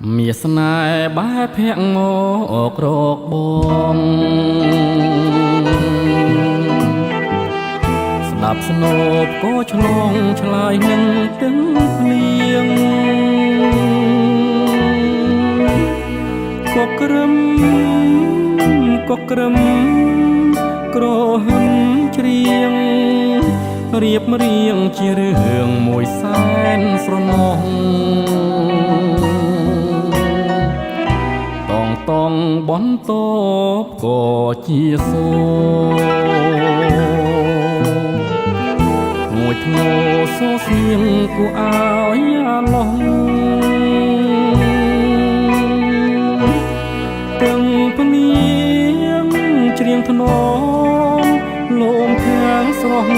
មាសស្នេហ៍បែបភ័ក្រងករកបងស្ដាប់ស្នូបក៏ឆ្លងឆ្លើយនឹងទឹកភ្លៀងក៏ក្រឹមក្រហឹមច្រៀងរៀបរៀងជារឿងមួយសែនស្រណោះតងបន្តក៏ជាសូមួយធ្នោសូសៀងគួរឲ្យអាឡោះទាំងភ្លៀងច្រៀងធ្នមលោមខាងស្រស់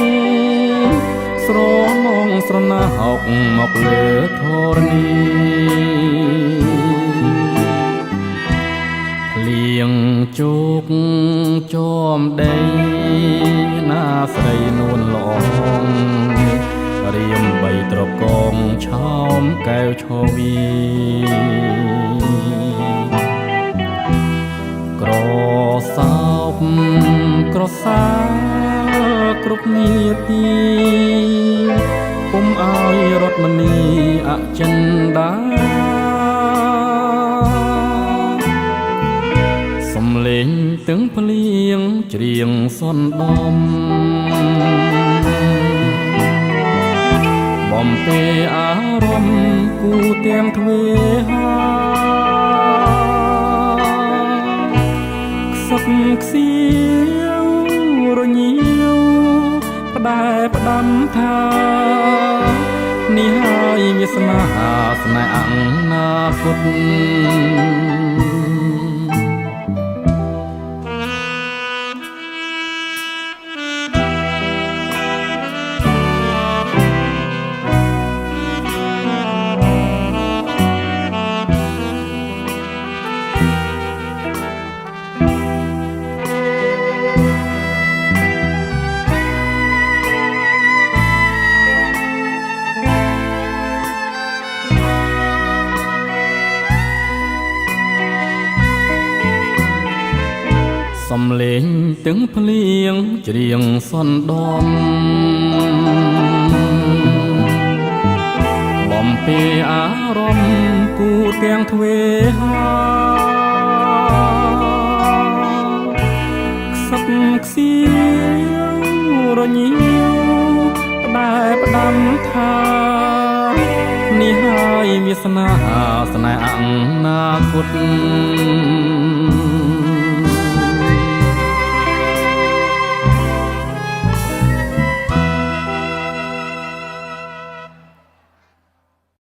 ស្រនងស្រណោកមកលើធរណីលៀងជោគចោមដីណាស្រីនួនល្អរៀមបីត្រកងឆោមកែវឈវីក្រសោបក្រសាគ្រប់នាទីពុំឲ្យរត់មនីអចិន្តាសំលេងទាំងភ្លៀងច្រៀងសន្ដំបំពេអារម្មណ៍គូទាំងទ្វេហាខ្សឹបខ្សៀវរញៀវផ្ដែផ្ដាំថានេះហើយវាសនាស្នេហ៍អនាគតសំលេងទាំងភ្លៀងច្រៀងសន្ដំបំពេអារម្មណ៍គូទាំងទ្វេហាខ្សឹបខ្សៀវរញៀវផ្ដែផ្ដាំថានេះហើយវាសនាស្នេហ៍អនាគត